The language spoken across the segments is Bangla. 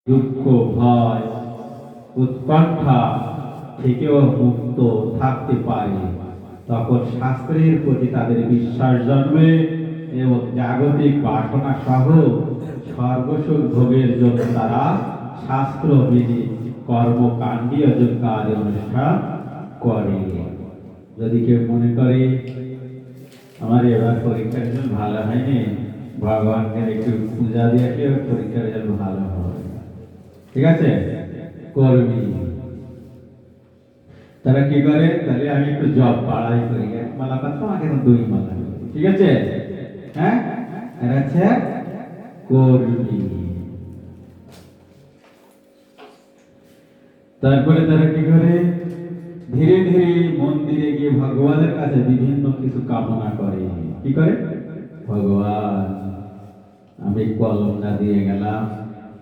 দুঃখ, ভয়, উৎকণ্ঠা থেকেও মুক্ত থাকতে পারে, তখন শাস্ত্রের প্রতি তাদের বিশ্বাস জন্মে এবং জাগতিক বাসনা সহ সর্বসুখ ভোগের জন্য তারা শাস্ত্র বিধি কর্মকাণ্ডীয় কাজ অনুষ্ঠান করে। যদি কেউ মনে করে আমার এবার পরীক্ষার রেজাল্ট ভালো হয়নি, ভগবানকে একটু পূজা দিয়ে পরীক্ষার রেজাল্ট ভালো হবে, ঠিক আছে, কর্মী তারা কি করে, তাহলে আমি একটু জব বাড়াই করি, এক মালা করতাম আগে দুই মালা, ঠিক আছে, হ্যাঁ, এরা হচ্ছে কর্মী। তারপরে তারা কি করে, ধীরে ধীরে মন্দিরে গিয়ে ভগবানের কাছে বিভিন্ন কিছু কামনা করে। কি করে, ভগবান আমি কলমটা দিয়ে গেলাম,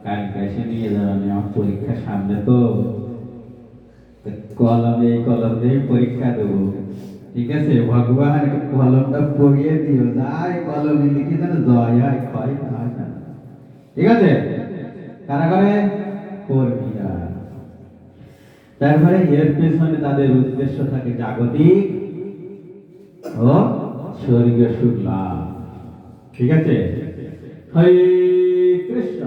কালকে এসে নিয়ে যাবেন, আমার পরীক্ষা সামনে তো, কলম দিয়ে পরীক্ষা দেবো, ঠিক আছে, ভগবান কলমটা পড়িয়ে দিও, যাই কলমে লিখি যেন জয় হয়, ক্ষয় হয় না, ঠিক আছে, কারা করে, কর্মীরা। তারপরে এর পেছনে তাদের উদ্দেশ্য থাকে জাগতিক ও স্বর্গীয় সুখ লাভ, ঠিক আছে। হরে কৃষ্ণ।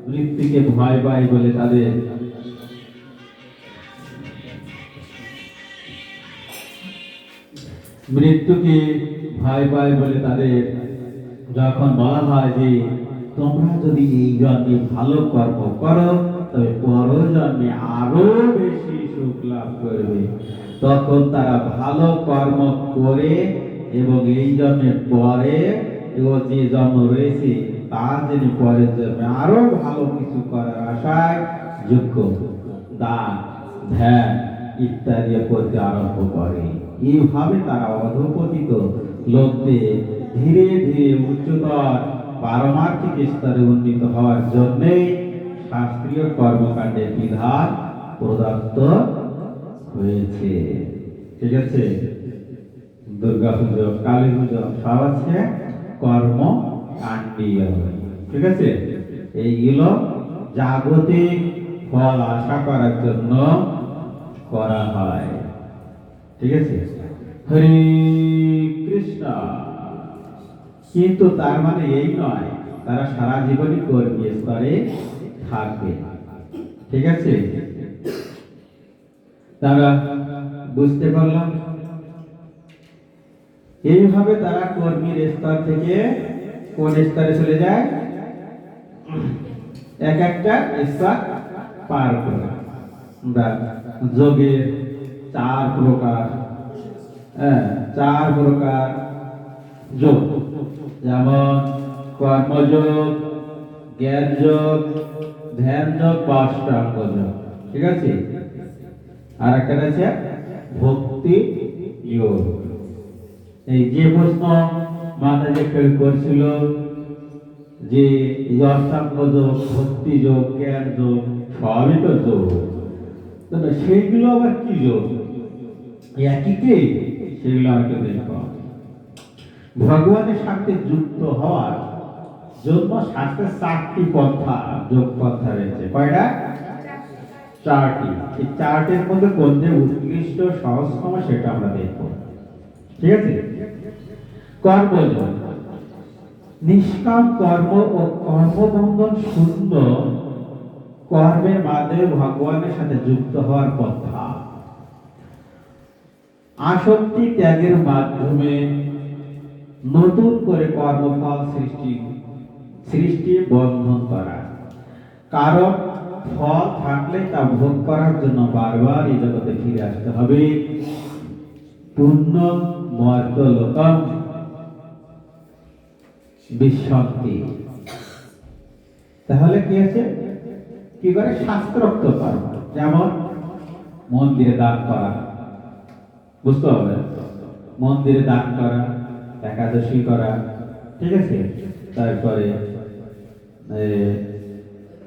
মৃত্যুকে ভয় পায় বলে তাদের মৃত্যুকে ভয় পায় বলে তাদের যখন বলা হয় যে তোমরা যদি এই জন্মে ভালো কর্ম করো তবে পর জন্মে আরো বেশি সুখ লাভ করবে, তখন তারা ভালো কর্ম করে এবং এই জন্মে পরে এবং যে জন্ম রয়েছে তার জন্য পরের জন্মে আরো ভালো কিছু করার আশায় যোগ্য দান ধ্যান ইত্যাদি করতে আরম্ভ করে। এইভাবে তারা অধঃপতিত লোকদের ধীরে ধীরে উচ্চতর পারমার্থিক স্তরে উন্নীত হওয়ার জন্যে শাস্ত্রীয় কর্মকাণ্ডের বিধান প্রদত্ত হয়েছে, ঠিক আছে। দুর্গা পুজো, কালী পুজো সব আছে কর্মকাণ্ডীয়, ঠিক আছে। এইগুলো জাগতিক ফল আশা করার জন্য করা হয়, ঠিক আছে। হরে কৃষ্ণ। কিন্তু তার মানে এই নয় তারা সারা জীবনই কর্মী স্তরে থাকবে, ঠিক আছে। তারা বুঝতে পারলাম এইভাবে তারা কর্মীর স্তর থেকে কোন স্তরে চলে যায়, এক একটা স্তর পার করে। যোগের চার প্রকার, চার প্রকার যোগ, যেমন কর্মযোগ, জ্ঞান যোগ, ধ্যান যোগ বা অষ্টাঙ্গ যোগ, ঠিক আছে। আর একটা আছে ভক্তি যোগ। এই যে প্রশ্ন মাতাজি কেউ করছিল যে অষ্টাঙ্গ যোগ, ভক্তি যোগ, জ্ঞান যোগ সবই তো যোগ, সেইগুলো আবার কি যোগ, একই কে, সেগুলো আমাকে দেখব। ভগবানের সাথে যুক্ত হওয়ার জন্য শাস্ত্রের চারটি পন্থা, যোগ পন্থা রয়েছে। কয়টা? চারটি। এই চারটির মধ্যে কোনটি উৎকৃষ্ট সহজতম সেটা আমরা দেখব, ঠিক আছে। কর্মযোগ, নিষ্কাম কর্ম ও কর্মবন্ধন শূন্য কর্মের মাধ্যমে ভগবানের সাথে যুক্ত হওয়ার পন্থা। আসক্তি ত্যাগের মাধ্যমে নতুন করে কর্মফল সৃষ্টি বন্ধন করা, কারণ ফল থাকলে তা ভোগ করার জন্য বারবার এই জগতে ফিরে আসতে হবে। পুণ্য মর্তলোকম বিশ্বন্তি। তাহলে কি আছে, কি করে, শাস্ত্রোক্ত কর্ম, যেমন মন্দিরে দান করা, বুঝতে হবে, মন্দিরে দান করা, একাদশী করা, ঠিক আছে। তারপরে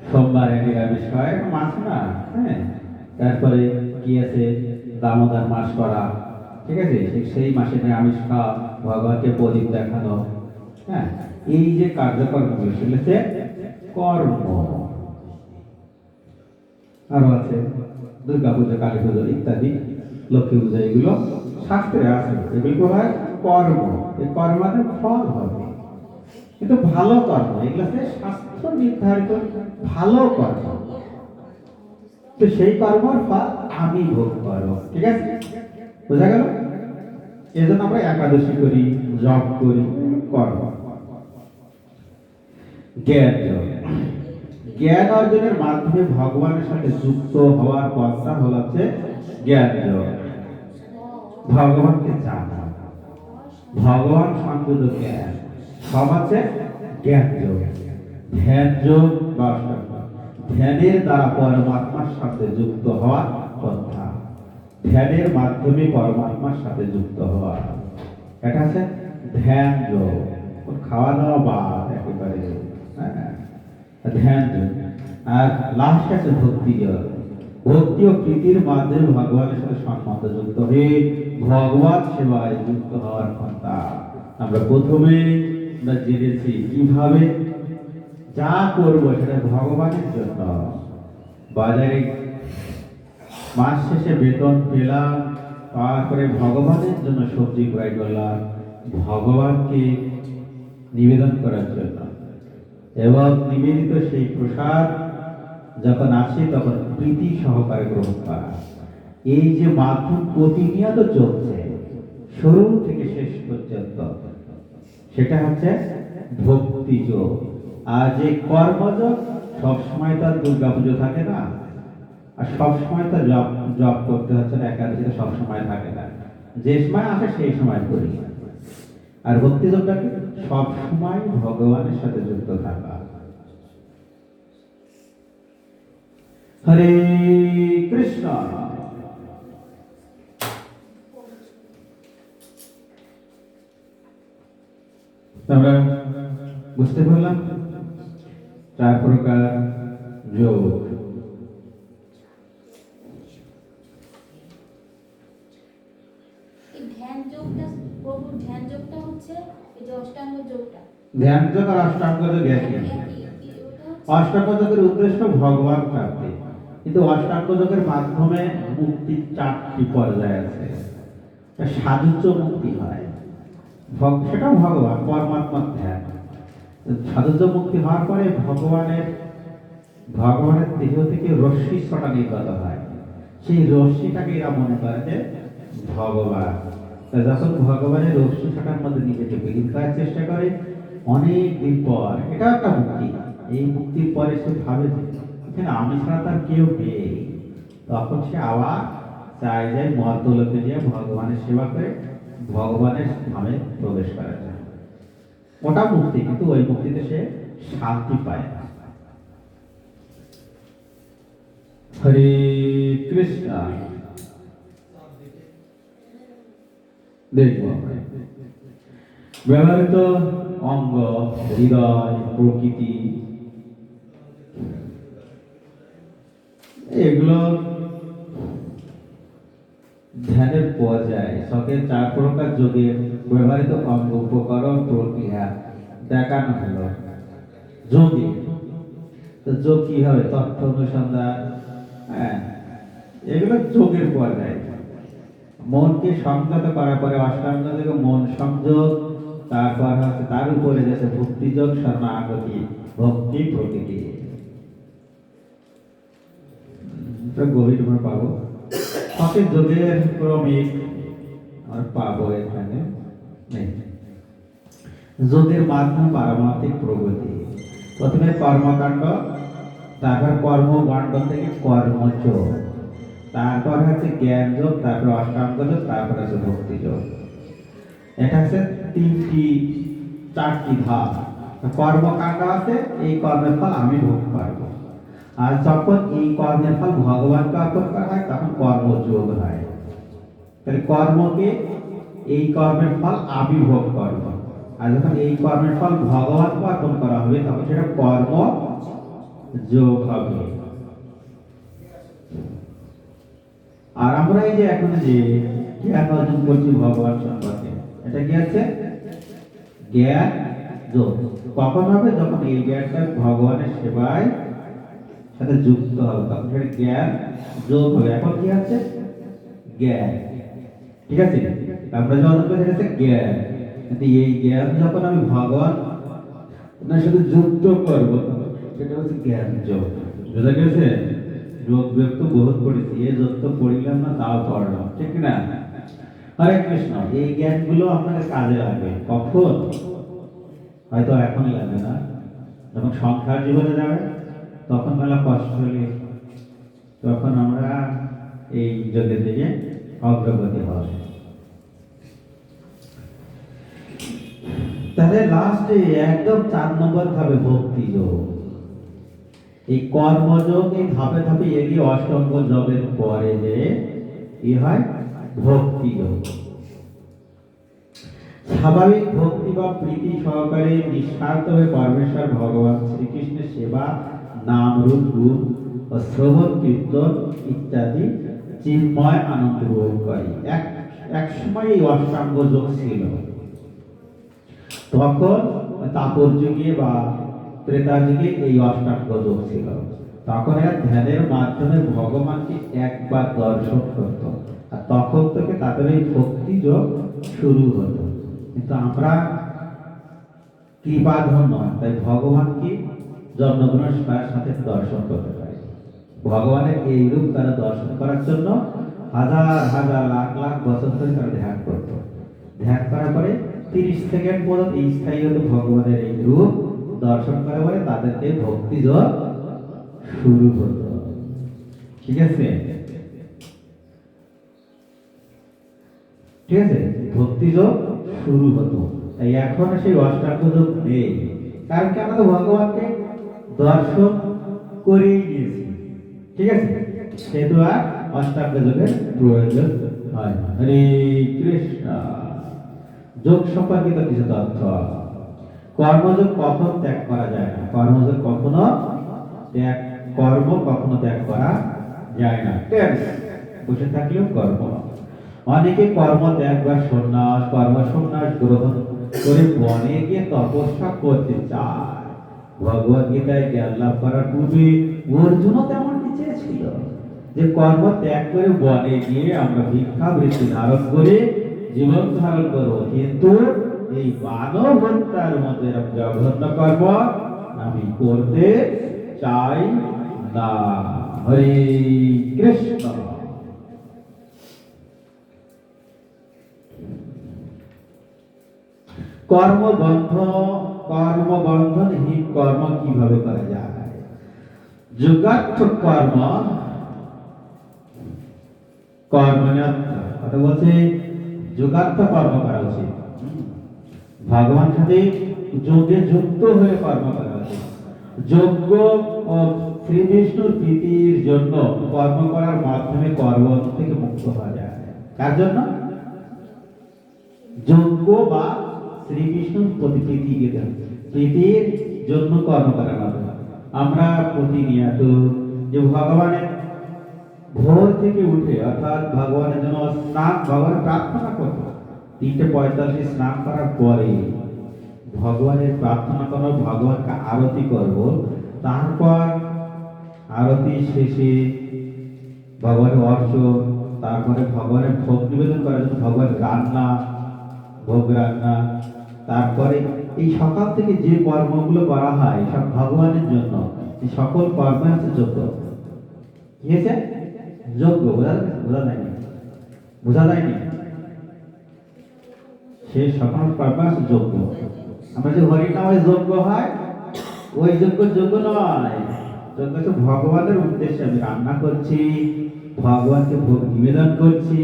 সোমবারে নিরামিষ খাওয়া, মাছ না, হ্যাঁ। তারপরে কি আছে, দামোদর মাস করা, ঠিক আছে, সেই মাসে নিরামিষ খাওয়া, ভগবানকে প্রদীপ দেখানো, হ্যাঁ। এই যে কার্যকর্ম সেগুলো কর্ম, আরো আছে দুর্গা পূজা, কালী পুজো ইত্যাদি, লক্ষ্মী পূজা, এগুলো শাস্ত্রে আছে। এগুলো হয় কর্ম, এই কর্মের ফল হবে, কিন্তু ভালো কর্ম, এগুলো হচ্ছে শাস্ত্র নির্ধারিত ভালো কর্ম। তো সেই কর্মের ফল আমি ভোগ করব, ঠিক আছে? বোঝা গেল? এই জন্য আমরা একাদশী করি, জপ করি, কর্ম। জ্ঞান জ্ঞান অর্জনের মাধ্যমে ভগবানের সাথে যুক্ত হওয়ার পথটা হচ্ছে জ্ঞান যোগ। ভগবানকে জানা, ভগবান সংযুক্ত জ্ঞান, সব আছে জ্ঞান যোগ। ধ্যান যোগ বা অষ্টাঙ্গ, ধ্যানের দ্বারা পরমাত্মার সাথে যুক্ত হওয়ার পন্থা, ধ্যানের মাধ্যমে পরমাত্মার সাথে যুক্ত হওয়া, এটা আছে ধ্যান যোগ। খাওয়া দাওয়া বাদ একেবারে, হ্যাঁ, ধ্যান যোগ। আর লাস্ট আছে ভক্তি যোগ। ভক্তি ও প্রীতির মাধ্যমে ভগবানের সাথে সম্বন্ধ যুক্ত হয়ে ভগবান সেবায় যুক্ত হওয়ার কথা। আমরা প্রথমে জেনেছি কিভাবে যা করবো সেটা ভগবানের জন্য। বাজারে মাস শেষে বেতন পেলাম, তারপরে ভগবানের জন্য সবজি ক্রয় করলাম, ভগবানকে নিবেদন করার জন্য, এবং নিবেদিত সেই প্রসাদ যখন আসে তখন প্রীতি সহকারে গ্রহণ করা। এই যে মাধ্যম প্রতিনিয়ত চলছে শুরু থেকে শেষ পর্যন্ত, সেটা হচ্ছে ভক্তি যোগ। আর যে কর্মযোগ, সবসময় তো আর দুর্গা পুজো থাকে না, আর সবসময় তো জব জব করতে হচ্ছে না, একাদশীতে সবসময় থাকে না, যে সময় আসে সেই সময় করি। আর ভক্তি যোগটাকে সবসময় ভগবানের সাথে যুক্ত থাকা। হরে কৃষ্ণ। আমরা বুঝতে পারলাম 4 প্রকার যোগ। ধ্যান যোগটা, প্রভু ধ্যান যোগটা হচ্ছে এই যে অষ্টাঙ্গ যোগটা। ধ্যান যোগ আর অষ্টাঙ্গ যোগ একই। অষ্টাঙ্গ যোগের উদ্দেশ্য ভগবান প্রাপ্তি, কিন্তু অষ্টাঙ্গ যোগের মাধ্যমে মুক্তির 4টি পর্যায় আছে। সাধুজ্য মুক্তি হয়, সেটাও ভগবান পরমাত্মার ধ্যান। সাধুজ্য মুক্তি হওয়ার পরে ভগবানের দেহ থেকে রশ্মি ছটা নির্গত হয়, সেই রশ্মিটাকে এরা মনে করে যে ভগবান। যখন ভগবানের রশ্মি ছটার মধ্যে নিজেকে বিলীন করার চেষ্টা করে, অনেক দিন পর, এটা একটা মুক্তি। এই মুক্তির পরে সে ভাবে যে এখানে আমি ছাড়া তার কেউ নেই, তখন সে আবার চাই যায় মর্তলোকে গিয়ে ভগবানের সেবা করে ভগবানের ধামে প্রবেশ করা যায়। ওটা মুক্তি, কিন্তু ওই মুক্তিতে সে শান্তি পায় না। হরে কৃষ্ণ। দেখব ব্যবহৃত অঙ্গ, হৃদয়, প্রকৃতি, এগুলো ধ্যানের পর্যায়ে শখের 4 প্রকার যোগের ব্যবহৃত অঙ্গ, উপকরণ, প্রক্রিয়া দেখানো হলো যোগে। তো যোগ কি হবে? তথ্য অনুসন্ধান, হ্যাঁ, এগুলো যোগের পর্যায়ে। মনকে সংযত করার পরে অষ্টাঙ্গ যোগে মন সংযোগ, তারপর হচ্ছে তার উপরে যাচ্ছে ভক্তি যোগ, শরণাগতি, ভক্তি, প্রকৃতি। গভীর ভাবে পাবো শখের যোগের ক্রমিক আর পাবো এখানে নেই। যোগের মাধ্যমে পারমার্থিক প্রগতি। প্রথমে কর্মকাণ্ড, তারপর কর্মকাণ্ড থেকে কর্মযোগ, তারপর হচ্ছে জ্ঞান যোগ, তারপর অষ্টাঙ্গ যোগ, তারপর হচ্ছে ভক্তি যোগ। এটা হচ্ছে 4টি ধাপ। কর্মকাণ্ড আছে, এই কর্মের ফল আমি ভোগ করব। আর যখন এই কর্মের ফল ভগবানকে অর্পণ করা হয় তখন কর্মযোগ হয়। তাহলে কর্মকে, এই কর্মের ফল আমি ভোগ করব, আর যখন এই কর্মের ফল ভগবানকে অর্পণ করা হবে তখন সেটা কর্ম যোগ হবে। আর আমরা এই যে এখন যে জ্ঞান অর্জন করছি ভগবান সম্পর্কে, এটা কি আছে? জ্ঞান যোগ। কখন হবে? যখন এই জ্ঞানটা ভগবানের সেবায় সাথে যুক্ত হবে, তখন সেটা জ্ঞান যোগ হবে। এখন কি আছে? জ্ঞান। ঠিক আছে, আমরা যে অর্জন করছি সেটা হচ্ছে জ্ঞান। কিন্তু এই জ্ঞান যখন আমি ভগবান আপনার সাথে যুক্ত করব, সেটা হচ্ছে জ্ঞান যোগ। বুঝা গেছে? যোগ বিয়োগ তো বহুত পড়েছি, এই যোগ তো পড়িলাম না, তাও পড়লাম, ঠিক না? হরে কৃষ্ণ। এই জ্ঞানগুলো আপনাদের কাজে লাগবে কখন? হয়তো এখনই লাগবে না, যখন সংসার জীবনে যাবে তখন মেলা কষ্ট হলে তখন আমরা এই যোগের দিকে অগ্রগতি হবে। তাহলে লাস্টে একদম 4 নম্বর ভাবে ভক্তি যোগ। এই কর্মযোগ এই ধাপে ধাপে এগিয়ে অষ্টাঙ্গ যোগের পরে যে কি হয়? ভক্তি যোগ। স্বাভাবিক ভক্তি বা প্রীতি সহকারে নিঃস্বার্থভাবে পরমেশ্বর ভগবান শ্রীকৃষ্ণের সেবা, নাম রূপ গুণ ও শ্রবণ কীর্তন ইত্যাদি চিন্ময় আনন্দ ভোগ করে। এক সময় এই অষ্টাঙ্গ যোগ ছিল, তখন তাপর যুগে বা ত্রেতার যুগে এই অষ্টাঙ্গ যোগ ছিল। তখন এরা ধ্যানের মাধ্যমে ভগবানকে একবার দর্শন করত, আর তখন থেকে তাদের এই ভক্তি যোগ শুরু হতো। কিন্তু আমরা কৃপাধন্য, তাই ভগবানকে জন্মগ্রহণের সাথে দর্শন করতে পারি। ভগবানের এই রূপ তারা দর্শন করার জন্য হাজার হাজার লাখ লাখ বছর ধরে তারা ধ্যান করত। ধ্যান করার পরে 30 সেকেন্ড পর্যন্ত স্থায়ী হতো ভগবানের এই রূপ দর্শন করার পরে তাদেরকে ভক্তি যোগ শুরু হতো। ঠিক আছে? ঠিক আছে, ভক্তি যোগ শুরু হতো। তাই এখন সেই অষ্টাঙ্গ যোগ নেই, কারণ কি? আমরা তো ভগবানকে দর্শন করেই নিয়েছি। ঠিক আছে, সেহেতু আর অষ্টাঙ্গ যোগের প্রয়োজন হয় না। হরে কৃষ্ণ। যোগ সম্পর্কিত কিছু তথ্য। কর্মযোগ কখন ত্যাগ করা যায় না? কর্মযোগ কখনো কখনো ত্যাগ করা যায় না। বসে থাকলেও কর্ম। অনেকে কর্ম ত্যাগ বা সন্ন্যাস, কর্ম সন্ন্যাস গ্রহণ করে বনে গিয়ে তপস্যা করতে চায়। ভগবত গীতায় জ্ঞান লাভ করার পূর্বে অর্জুনও তেমনটি চেয়েছিল যে কর্ম ত্যাগ করে বনে গিয়ে আমরা ভিক্ষাবৃত্তি ধারণ করে জীবন ধারণ করব, কিন্তু এই মানব হত্যার মধ্যে এরকম জঘন্য কর্ম আমি করতে চাই না। হরে কৃষ্ণ। কর্মবন্ধনহীন কর্ম কিভাবে করা যায়? যোগার্থ কর্ম কথা বলছে, যোগার্থ কর্ম করা উচিত। ভগবান সাথে যোগে যুক্ত হয়ে কর্ম করা উচিত। যজ্ঞ ও শ্রী বিষ্ণুর প্রীতির জন্য কর্ম করার মাধ্যমে কর্ম থেকে মুক্ত হওয়া যায়। কার জন্য? যজ্ঞ বা শ্রী বিষ্ণুর প্রতি প্রীতির জন্য কর্ম করা হবে। আমরা প্রতিনিয়ত যে ভগবানের ভোর থেকে উঠে অর্থাৎ ভগবানের জন্য স্নান, ভগবানের প্রার্থনা করব, 3:45 স্নান করার পরে ভগবানের প্রার্থনা করব, ভগবানকে আরতি করব, তারপর আরতি শেষে ভগবানের অর্চন, তারপরে ভগবানের ভোগ নিবেদন করার জন্য ভগবানের রান্না, ভোগ রান্না, তারপরে এই সকাল থেকে যে কর্মগুলো করা হয় সব ভগবানের জন্য। এই সকল কর্ম হচ্ছে যজ্ঞ। কি আছে? যজ্ঞ। বোঝা যায়নি? বোঝা যায়নি? সে সকল কর্ম হচ্ছে যজ্ঞ। আমরা যে হরি নামে যজ্ঞ হয়, ওই যজ্ঞ নয়। যজ্ঞ হচ্ছে ভগবানের উদ্দেশ্যে আমি রান্না করছি, ভগবানকে ভোগ নিবেদন করছি,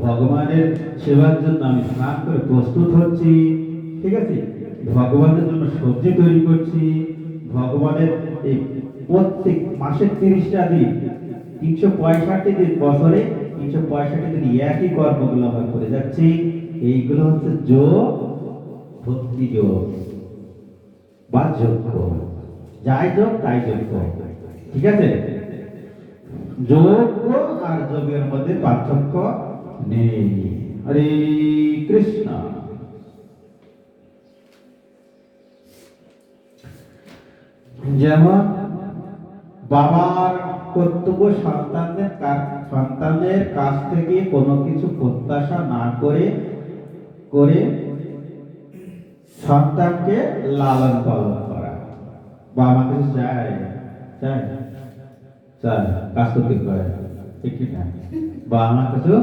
ভগবানের সেবার জন্য আমি স্নান করে প্রস্তুত হচ্ছি। ঠিক আছে, ভগবানের জন্য সবজি তৈরি করছি, ভগবানের এই প্রত্যেক মাসের 30টা দিন, 365 দিন, বছরে 365 দিন একই কর্মগুলো আমরা করে যাচ্ছি। এইগুলো হচ্ছে যোগ, ভক্তি যোগ বা যজ্ঞ। যাই যোগ তাই যজ্ঞ। ঠিক আছে, যোগ আর যোগের মধ্যে পার্থক্য নেই। হরে কৃষ্ণ। যেমন বাবার কর্তব্য সন্তানের কাছ থেকে কোনো কিছু প্রত্যাশা না করে করে সন্তানকে লালন পালন করা। বাবা কিছু চায় চায় চায় কাজ করতে পারে, ঠিক কি না? বা আমার কিছু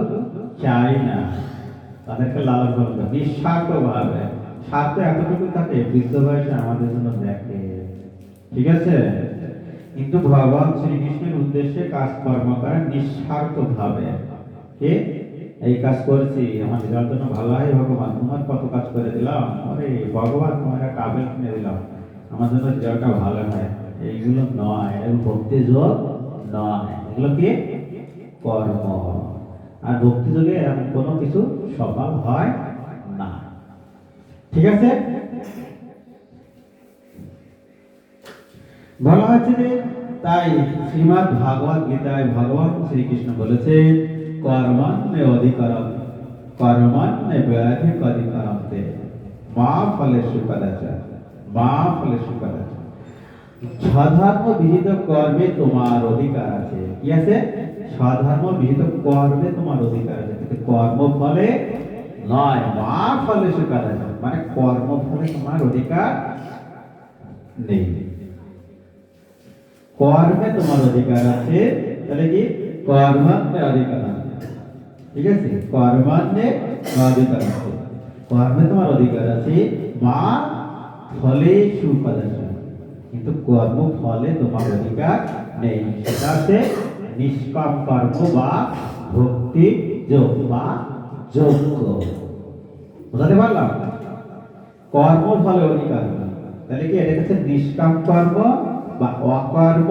চাই না, তাদেরকে লালন পালন করে নিঃস্বার্থ ভাবে। স্বার্থ এতটুকু থাকে, বৃদ্ধ বয়সে আমাদের জন্য দেখে, ঠিক আছে? কিন্তু ভগবান শ্রীকৃষ্ণের উদ্দেশ্যে কাজকর্ম করেন নিঃস্বার্থ ভাবে। ঠিক, এই কাজ করছি আমার রেজাল্ট জন্য ভালো হয়, ভগবান তোমার কত কাজ করে দিলাম, আরে ভগবান তোমার একটা আপেল কিনে দিলাম, আমার জন্য রেজাল্টটা ভালো হয়, এইগুলো নয়, এগুলো ভক্তি যোগ নয়, এগুলো কি কর্ম। আর ভক্তি যোগে এমন কোনো কিছু সফল হয় না, ঠিক আছে? বলা হচ্ছে যে তাই শ্রীমদ্ ভাগবত গীতায় ভগবান শ্রীকৃষ্ণ বলেছেন কর্মান্নে অধিকারম কর্মান্নে ব্যাধিকাধিকারন্তে মা ফলেষু কদাচন মা ফলেষু কদাচন। স্বধর্ম বিহিত কর্মে তোমার অধিকার আছে। কি আছে? স্বধর্ম বিহিত কর্মে তোমার অধিকার আছে, কিন্তু কর্মফলে নয়। মা ফলেষু কদাচন মানে কর্মফলে তোমার অধিকার নেই, কর্মে তোমার অধিকার আছে। তাহলে কি কর্মান্নে অধিকার আছে, ঠিক আছে? কর্মান্নে অধিকার আছে, কর্মে তোমার অধিকার আছে। মা ফলে সুপদাচন, কিন্তু কর্ম ফলে তোমার অধিকার নেই। সেটা আছে নিষ্কাম কর্ম বা ভক্তি যোগ বা যোগ্য। বুঝাতে পারলাম? কর্ম ফলে অধিকার নেই, তাহলে কি এটা হচ্ছে নিষ্কাম কর্ম বা অকর্ম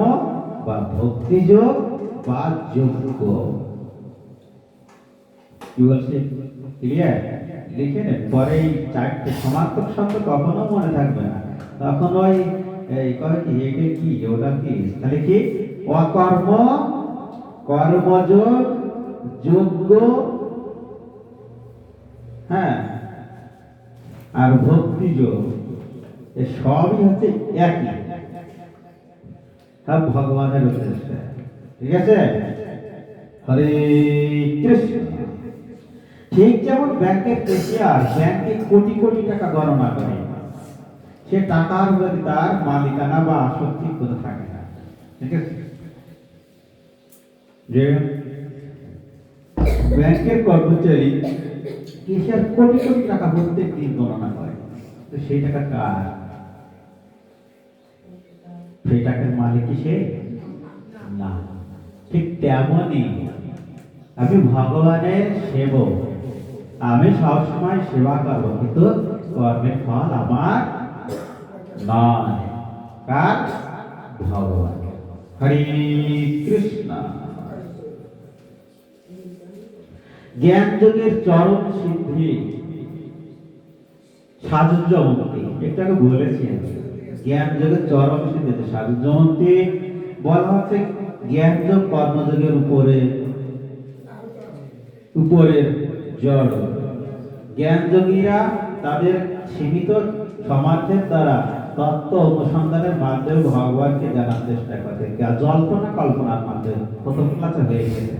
বা ভক্তিযোগ বা যোগ্য। কি বলছি? ক্লিয়ার? লিখে নেন, পরে এই চারটে সমার্থক শব্দ কখনো মনে থাকবে না, তখন ওই এই কয় কি এটা কি ওটা কি, তাহলে কি অকর্ম, কর্মযোগ, যোগ্য, হ্যাঁ, আর ভক্তিযোগ, এই সবই হচ্ছে একই, সব ভগবানের উদ্দেশ্যে, ঠিক আছে? হরে কৃষ্ণ। ঠিক যেমন ব্যাংকের ক্যাশিয়ার ব্যাংকে কোটি কোটি টাকা গণনা করে, সে টাকার প্রতি তার মালিকানা বা আসক্তি কোনো থাকে না, ঠিক আছে? যে ব্যাংকের কর্মচারী ক্যাশিয়ার কোটি কোটি টাকা প্রত্যেক দিন গণনা করে, তো সেই টাকা কার? সেই টাকার মালিক কি সে? না। ঠিক তেমনই আমি ভগবানের সেবক, আমি সবসময় সেবা করবো, কিন্তু কর্মের ফল আমার নয়, কার? ভগবান। হরে কৃষ্ণ। জ্ঞান যোগের চরম সিদ্ধি সাযুজ্যমন্তি, একটু আগে বলেছি, জ্ঞান যোগের চরম সিদ্ধি সাযুজ্যমন্তি। বলা হচ্ছে জ্ঞান যোগ কর্মযোগের উপরে উপরের জড়। জ্ঞানযোগীরা তাদের সীমিত সামর্থ্যের দ্বারা তত্ত্ব অনুসন্ধানের মাধ্যমে ভগবানকে জানার চেষ্টা করে, জল্পনা কল্পনার মাধ্যমে প্রথম ক্লাসে হয়ে গেছে।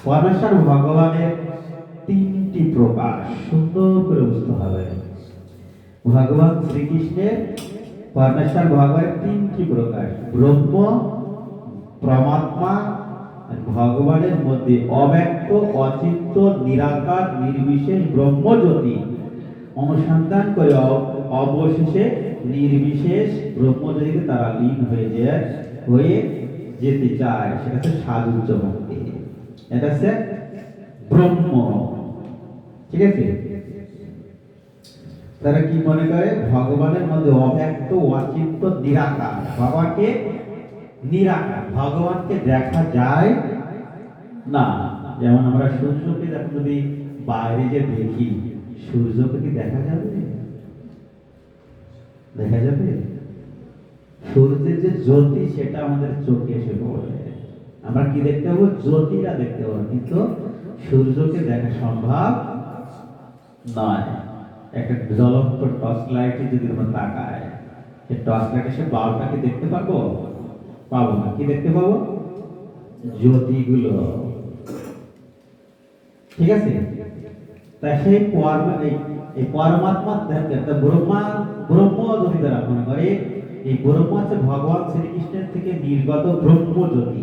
পরমেশ্বর ভগবানের তিনটি প্রকার, সুন্দর করে বুঝতে হবে। ভগবান শ্রীকৃষ্ণের পরমেশ্বর ভগবানের তিনটি প্রকার, ব্রহ্ম, পরমাত্মা, ভগবানের মধ্যে অব্যক্ত, অচিন্ত, নিরাকার, নির্বিশেষ ব্রহ্মজ্যোতি অনুসন্ধান করে অবশেষে নির্বিশেষ ব্রহ্মজ্যোতিতে তারা লীন হয়ে যেতে চায়, সেটা হচ্ছে সাযুজ্য মুক্তি। এটা হচ্ছে ব্রহ্ম, ঠিক আছে? তারা কি মনে করে? ভগবানের মধ্যে অব্যক্ত, অচিন্ত, নিরাকার, ভগবানকে নিরাকার, ভগবানকে দেখা যায় না। যেমন আমরা সূর্যকে যখন যদি বাইরে যে দেখি, সূর্যকে কি দেখা যাবে? দেখা যাবে? সূর্যের যে জ্যোতি সেটা আমাদের চোখে এসে পড়ে, আমরা কি দেখতে পাবো? জ্যোতিটা দেখতে পাবো, কিন্তু সূর্যকে দেখা সম্ভব নয়। একটা জ্বলন্ত টর্চ লাইটে যদি আমরা তাকাই, সেই টর্চ লাইটে সে বাল্বটাকে দেখতে পারবো? পাবো না। কি দেখতে পাবো? জ্যোতিগুলো। ঠিক আছে? তাই সেই এই পরমাত্মা ব্রহ্ম যদি তারা মনে করে এই ব্রহ্ম হচ্ছে ভগবান শ্রীকৃষ্ণের থেকে নির্গত ব্রহ্ম জ্যোতি,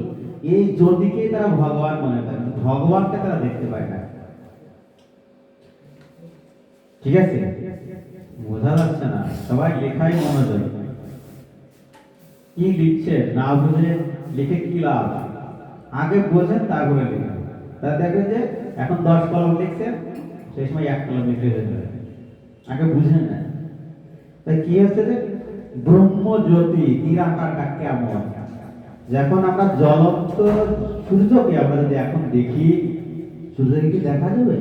এই জ্যোতিকে তারা ভগবান মনে করে, ভগবানকে তারা দেখতে পায় না। ঠিক আছে? বোঝা যাচ্ছে না? সবাই লেখাই মনোযোগ। কি লিখছে না বুঝে লিখে কি লাভ? আগে বোঝেন তারপরে লিখেন। তা দেখবেন যে এখন 10 কলম লিখছেন, সেই সময় 1 কলম লিখে হয়ে যাবে। আগে বুঝেন না। তাই কি হচ্ছে যে ব্রহ্ম জ্যোতি নিরাকারটা কেমন? যখন আমরা জ্বলন্ত সূর্যকে আমরা যদি এখন দেখি, সূর্যকে কি দেখা যাবে?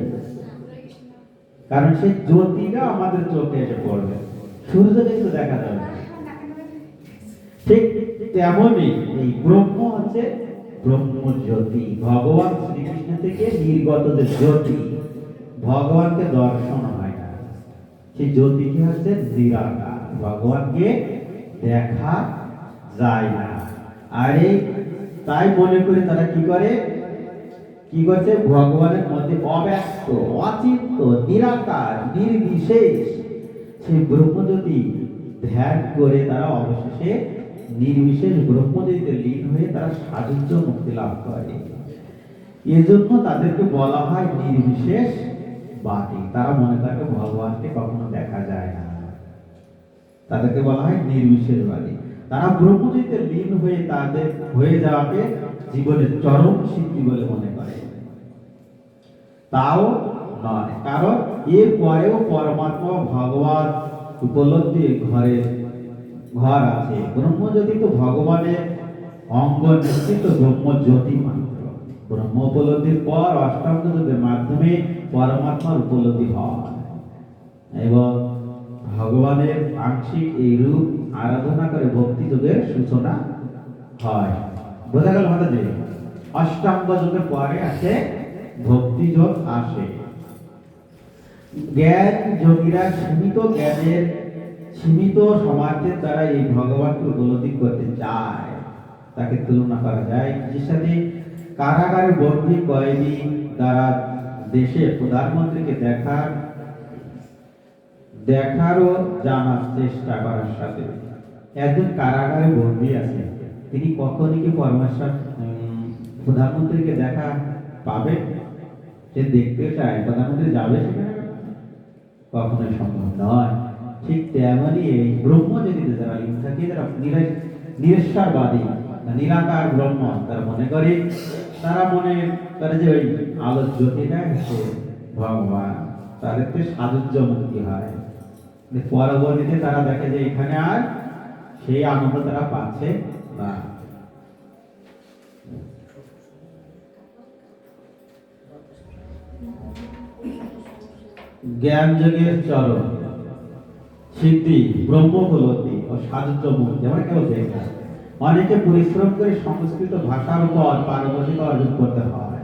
কারণ সেই জ্যোতিটা আমাদের চোখে এসে পড়বে, সূর্যকে কিন্তু দেখা যাবে না। ঠিক তেমনই এই ব্রহ্ম হচ্ছে ব্রহ্ম জ্যোতি, ভগবান শ্রীকৃষ্ণ থেকে নির্গত যে জ্যোতি, ভগবানকে দর্শন হয় না। সেই জ্যোতি কি হচ্ছে? নিরাকার, ভগবানকে দেখা যায় না। আর তাই মনে করে তারা কি করে? কি করছে? ভগবানের মধ্যে অব্যক্ত, অচিন্ত, নিরাকার, নির্বিশেষ সেই ব্রহ্মজ্যোতি ধ্যান করে তারা অবশেষে নির্বিশেষ ব্রহ্মজ্যোতিতে লীন হয়ে তারা সাযুজ্য মুক্তি লাভ করে। এজন্য তাদেরকে বলা হয় নির্বিশেষ বাদী। তারা মনে করে ভগবানকে কখনো দেখা যায় না, তাদেরকে বলা হয় নির্বিশেষবাদী। তারা ব্রহ্মজ্যোতিতে লীন হয়ে তাদের হয়ে যাওয়াকে জীবনের চরম সিদ্ধি বলে মনে করে। তাও নয়, কারণ এর পরেও পরমাত্মা ভগবান উপলব্ধির ঘর আছে। ব্রহ্মজ্যোতি তো ভগবানের অঙ্গ নিশ্চিত ব্রহ্মজ্যোতি মাত্র। ব্রহ্ম উপলব্ধির পর অষ্টাঙ্গ যোগের মাধ্যমে পরমাত্মার উপলব্ধি হয় এবং ভগবানের আংশিক এই রূপ আরাধনা করে ভক্তি যোগের সূচনা হয়। বোঝা গেল মাতাজি? অষ্টাঙ্গ যোগের পরে আসে ভক্তি যোগ আসে। জ্ঞান যোগীরা সীমিত জ্ঞানের সীমিত সমাজের দ্বারা এই ভগবানকে উপলব্ধি করতে চায়। তাকে তুলনা করা যায় যে সাথে কারাগারে বন্দী কয়েদি দ্বারা দেশে প্রধানমন্ত্রীকে দেখারও জানার চেষ্টা করার সাথে। একজন কারাগারে বন্দী আছে, তিনি কখনই কি পরমেশ্বর প্রধানমন্ত্রীকে দেখা পাবে? সে দেখতে চায়, প্রধানমন্ত্রী যাবে সেখানে? কখনোই সম্ভব নয়। ঠিক তেমনই এই ব্রহ্মজ্যোতিতে যারা লীন থাকে, যারা নিরেশ্বরবাদী, নিরাকার ব্রহ্ম তারা মনে করে, যে ওই আলোর জ্যোতিটা হচ্ছে ভগবান, তাদেরকে সাযুজ্য মুক্তি হয়। পরবর্তীতে তারা দেখে যে এখানে আর সেই আনন্দ তারা পাচ্ছে না। জ্ঞান যোগের চরম সিদ্ধি ব্রহ্ম উপলব্ধি ও সাযুজ্য মুক্তি আমরা কেউ দেখি না। অনেকে পরিশ্রম করে সংস্কৃত ভাষার উপর পারদর্শিতা অর্জন করতে হয়।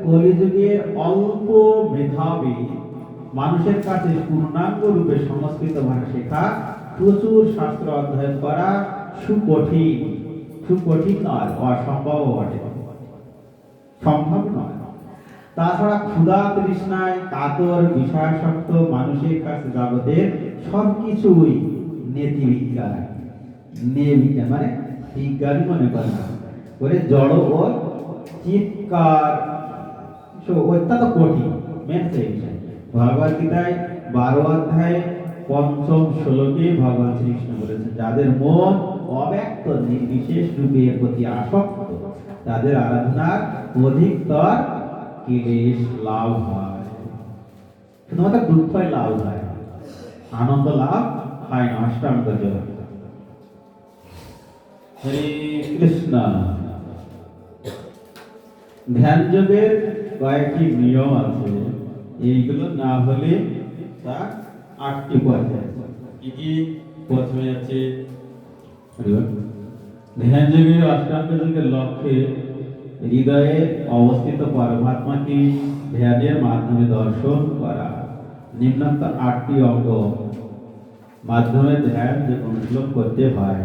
কলিযুগের অল্প মেধাবী মানুষের কাছে পূর্ণাঙ্গ রূপে সংস্কৃত ভাষা শেখা, প্রচুর শাস্ত্র অধ্যয়ন করা সুকঠিন নয়, অসম্ভব বটে, সম্ভব নয়। তাছাড়া ক্ষুধা তৃষ্ণায় কাতর বিষয়াসক্ত মানুষের কাছে জগতের সবকিছুই নেতিবিজ্ঞান মানে বিজ্ঞানী মনে করে না, জড় ও চিৎকার অত্যন্ত কঠিন। মেন সেই বিষয় ভগবদ গীতায় 12 অধ্যায় 5ম শ্লোকে ভগবান শ্রীকৃষ্ণ বলেছেন, যাদের মন অব্যক্ত নির্বিশেষ রূপে এর প্রতি আসক্ত, তাদের আরাধনার অধিকতর ক্লেশ লাভ হয়। শুধুমাত্র দুঃখই লাভ হয়, আনন্দ লাভ হয় না। অষ্টাঙ্গ যোগ। হরে কৃষ্ণ। ধ্যান যোগের কয়েকটি নিয়ম আছে, এইগুলো না হলে তা 8টি পর্যায়। কি প্রথমে আছে ধ্যান যোগের অষ্টাঙ্গ যোগের লক্ষ্যে হৃদয়ে অবস্থিত পরমাত্মাকে ধ্যানের মাধ্যমে দর্শন করা। নিম্নোক্ত 8টি অঙ্গ মাধ্যমে ধ্যান যে অনুশীলন করতে হয়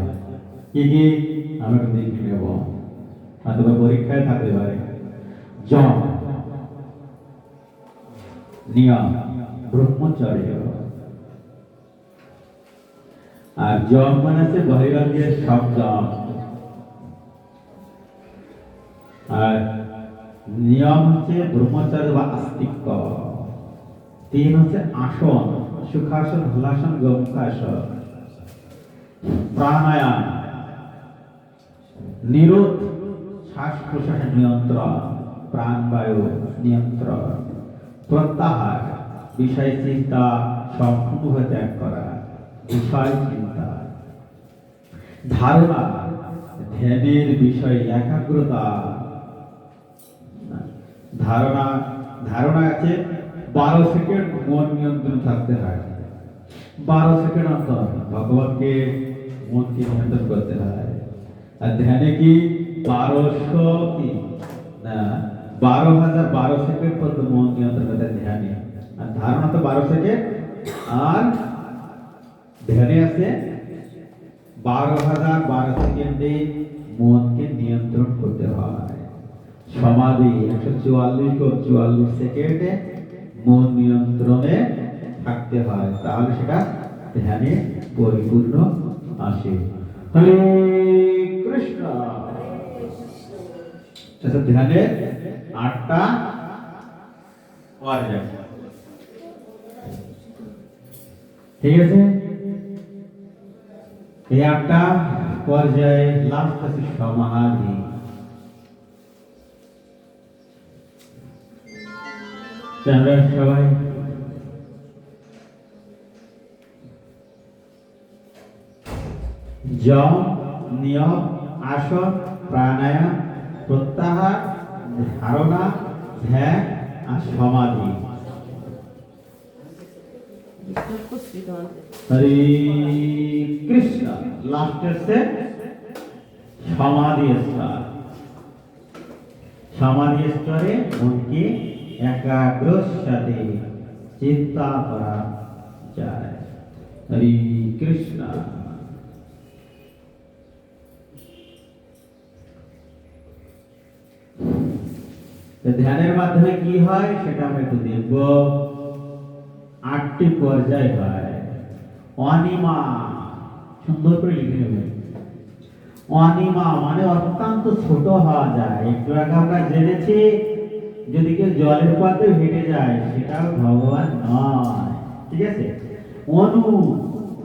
কি কি আমরা একটু দেখে নেব, অথবা পরীক্ষায় থাকতে পারে। জপ, নিয়ম, ব্রহ্মচর্য। আর জপ মানে হচ্ছে বহিরঙ্গের সব জপ, আর নিয়ম হচ্ছে ব্রহ্মচর্য বা আস্তিক্য। তিন হচ্ছে আসন, সুখাসন, হলাসন, গমুখাসন। প্রাণায়াম, নিরোধ, শ্বাস প্রশ্বাস নিয়ন্ত্রণ, প্রাণবায়ু নিয়ন্ত্রণ। প্রত্যাহার, বিষয় চিন্তা সম্পূর্ণভাবে ত্যাগ করা, বিষয় চিন্তা। ধারণা, ধ্যানের বিষয়ে একাগ্রতা। ধারণা, ধারণা আছে 12 সেকেন্ড মন নিয়ন্ত্রণ থাকতে হয়। 12 সেকেন্ড অন্তর ভগবানকে মনকে নিয়ন্ত্রণ করতে হয়। আর ধ্যানে কি 1200 কি না 12,012 সেকেন্ড পর্যন্ত মন নিয়ন্ত্রণ করতে হয় ধ্যানে। আর ধারণা তো 12 সেকেন্ড, আর ধ্যানে আছে 12,012 সেকেন্ডে মনকে নিয়ন্ত্রণ করতে হয়। সমাধি 144 সেকেন্ডে মন নিয়ন্ত্রণে থাকতে হয়, তাহলে সেটা ধ্যানে পরিপূর্ণ আসে। হরে কৃষ্ণ। আচ্ছা, ধ্যানে 8টা পর্যায়, ঠিক আছে? এই 8টা পর্যায়ে লাস্ট আছে সমাধি। আমরা সবাই জপ, নিয়ম, আসন, প্রাণায়াম, প্রত্যাহার, ধারণা, ধ্যান আর সমাধি। হরে কৃষ্ণ। লাস্ট হচ্ছে সমাধি স্তর। সমাধি স্তরে মনকে একাগ্রর সাথে চিন্তা করা যায়। হরে কৃষ্ণ। ধ্যানের মাধ্যমে কি হয় সেটা আমরা একটু দেখব। 8টি পর্যায় হয়। অনিমা, সুন্দর করে লিখে নেবেন। অনিমা মানে অত্যন্ত ছোট হওয়া যায়। একটু আগে আমরা জেনেছি যদি কেউ জলের পাত্রে হেঁটে যায় সেটাও ভগবান নয়, ঠিক আছে? অনু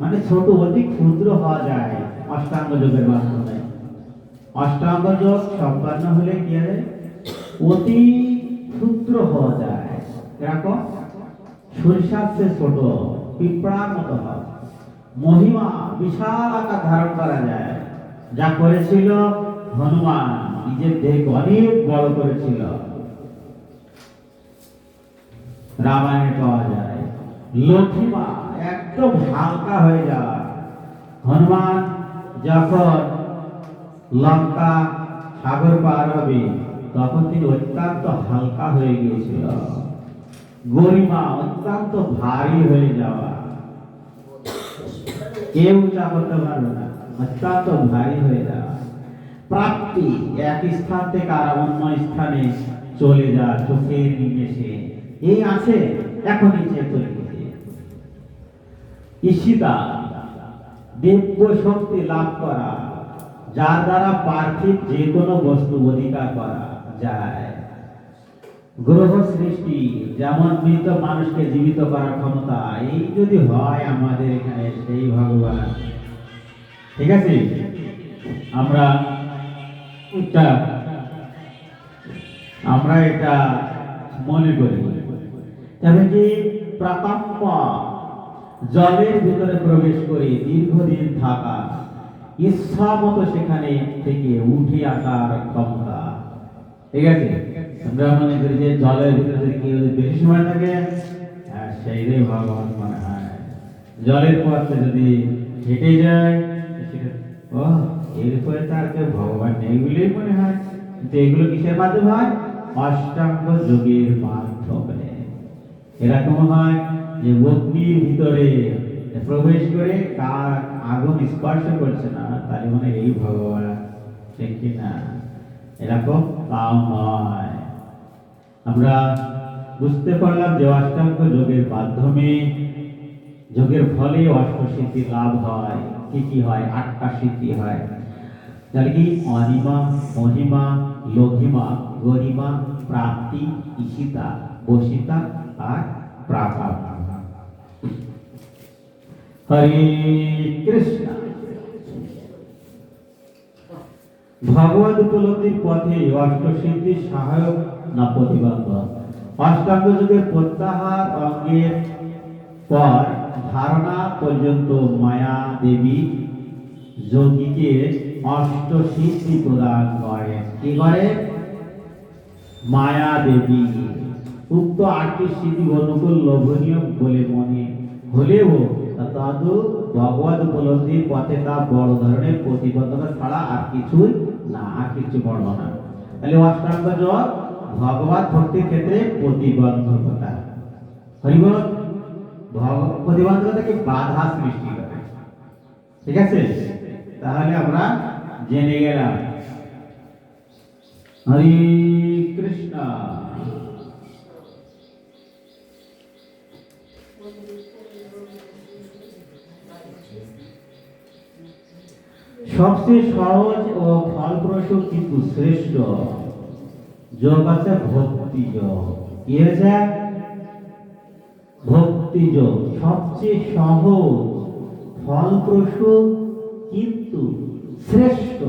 মানে ছোট, অতি ক্ষুদ্র হওয়া যায় অষ্টাঙ্গ যোগের মাধ্যমে। অষ্টাঙ্গ যোগ সম্পন্ন হলে কি হবে? অতি ক্ষুদ্র হওয়া যায়। এরকম সরিষার চেয়ে ছোট, পিঁপড়ার মতো হয়। মহিমা বিশাল আকার ধারণ করা যায়, যা করেছিল হনুমান, নিজের দেহ অনেক বড় করেছিল, রামায়ণে পাওয়া যায়। লঘিমা একদম হালকা হয়ে যায়। হনুমান যখন লঙ্কা সাগর পার হবে তখন তিনি অত্যন্ত হালকা হয়ে গিয়েছিল। গরিমা অত্যন্ত ভারী হয়ে যাওয়া, কেউ উঁচা করতে পারবে না, অত্যন্ত ভারী হয়ে যাওয়া। প্রাপ্তি এক স্থান থেকে আর অন্য স্থানে চলে যা চোখের নিমেষে, এই আছে এখন নিচে চলে গেছে। ঈশিতা দিব্য শক্তি লাভ করা, যার দ্বারা পার্থিব যে কোনো বস্তু অধিকার করা যায়। গ্রহ সৃষ্টি, যেমন মৃত মানুষকে জীবিত করার ক্ষমতা, এই যদি হয় আমাদের এখানে সেই ভগবান, ঠিক আছে? আমরা এটা মনে করি। তবে কি প্রাকম্প, জলের ভিতরে প্রবেশ করে দীর্ঘদিন থাকা, ইচ্ছা মতো সেখানে থেকে উঠে আসার ক্ষমতা, ঠিক আছে? আমরা মনে করি যে জলের ভিতরে যদি কেউ বেশি সময় থাকে সেইটাই ভগবান মনে হয়। জলের পথে যদি হেঁটে যায় ও এরপরে তার কেউ ভগবান নেই বলেই মনে হয়। কিন্তু এগুলো কিসের মাধ্যমে হয়? অষ্টাঙ্গ যোগের মাধ্যমে। এরকম হয় যে অগ্নির ভিতরে প্রবেশ করে কার আগুন স্পর্শ করছে না, তাহলে মানে এই ভগবান, ঠিক কিনা? এরকম তাও নয়। আমরা বুঝতে পারলাম যে অষ্টাঙ্গ যোগের মাধ্যমে, যোগের ফলে অষ্টসিদ্ধি লাভ হয়। কি কি হয়? 8টা সিদ্ধি হয়। যার কি? অনিমা, মহিমা, লঘিমা, গরিমা, প্রাপ্তি, ঈশিতা, বসিতা আর প্রাপ্তা। হরে কৃষ্ণ। ভগবত উপলব্ধির পথে অষ্টসিদ্ধি সহায়ক না প্রতিবন্ধক? অষ্টাঙ্গ যোগের প্রত্যাহার অঙ্গের পর ধারণা পর্যন্ত মায়া দেবী যোগীকে অষ্টসিদ্ধি প্রদান করে। কি করে? মায়া দেবী। উক্ত 8টি সিদ্ধি অনুকূল লোভনীয় বলে মনে হলেও তদু ভগবত উপলব্ধির পথে তা বড় ধরনের প্রতিবন্ধকতা ছাড়া আর কিছুই না, আর কিছু বড় না। তাহলে অষ্টাঙ্গ যোগ ভগবত ভক্তির ক্ষেত্রে প্রতিবন্ধকতা। হরিবল, প্রতিবন্ধকতাকে বাধা সৃষ্টি করে। ঠিক আছে? তাহলে আমরা জেনে গেলাম। হরে কৃষ্ণ। সবচেয়ে সহজ ও ফলপ্রসূ কিন্তু শ্রেষ্ঠ যোগ আছে ভক্তি যোগ। কি হয়েছে? ভক্তি যোগ সবচেয়ে সহজ, ফলপ্রসূ কিন্তু শ্রেষ্ঠ।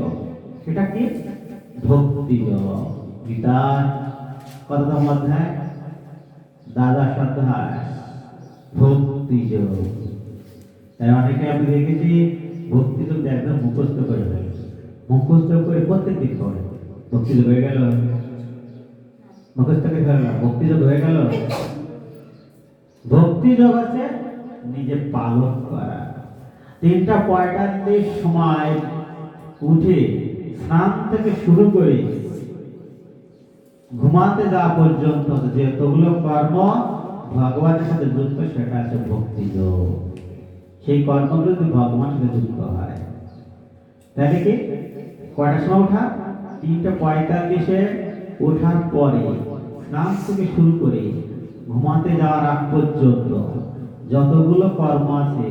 সেটা কি? ভক্তি যোগ। গীতার কততম অধ্যায়? দ্বাদশ অধ্যায়, ভক্তি যোগ। তাই অনেকে আমি দেখেছি ভক্তি যোগ একদম মুখস্থ করে ফেলে, মুখস্থ করে প্রত্যেকদিন করে। ভক্তি যোগ হয়ে গেল, মুখস্থ করে ফেললাম, ভক্তি যোগ হয়ে গেল। ভক্তি যোগ আছে নিজে পালন করা। 3:45 সময় উঠে স্নান থেকে শুরু করে ঘুমাতে যাওয়া পর্যন্ত যেগুলো কর্ম ভগবানের সাথে যুক্ত, সেটা আছে ভক্তি যোগ। সেই কর্মগুলো যদি ভগবানের সাথে যুক্ত হয়, তাহলে কি? কয়টার সময় ওঠা? 3:45 ওঠার পরে স্নান থেকে শুরু করে ঘুমাতে যাওয়ার আগ পর্যন্ত যতগুলো কর্ম আছে,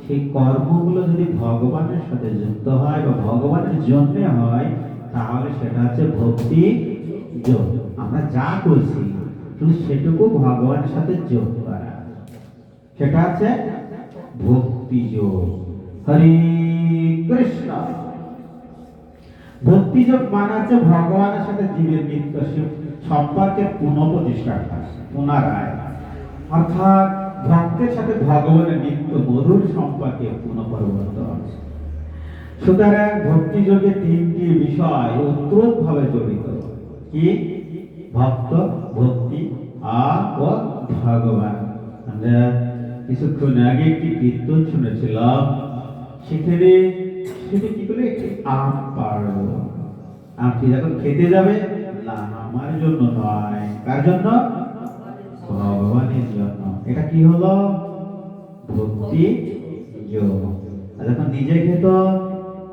সেই কর্মগুলো যদি ভগবানের সাথে যুক্ত হয় বা ভগবানের জন্য হয়, তাহলে সেটা হচ্ছে ভক্তি যোগ। আমরা যা করছি শুধু সেটুকু ভগবানের সাথে যোগ করা, সেটা আছে ভক্তি যোগ। হরে কৃষ্ণ। ভক্তি যোগ মানে হচ্ছে ভগবানের সাথে জীবের নিত্য সম্পর্কের পুনঃপ্রতিষ্ঠা, পুনরায়। অর্থাৎ ভক্তের সাথে ভগবানের নিত্য মধুর সম্পর্কে পুনঃপরিবর্তন। সুতরাং ভক্তি যোগে 3টি বিষয় ওতপ্রোতভাবে জড়িত। কি? ভক্ত, ভক্তি আর ভগবান। আমরা কিছুক্ষণ আগে একটি কীর্তন শুনেছিলাম, সেখানে সেটা কি করে? একটি আম পাড়ল। আমটি যখন খেতে যাবে, না আমার জন্য নয়, কার জন্য? ভগবানের জন্য। এটা কি হলো? ভক্তি যোগ। আর যখন নিজে খেত,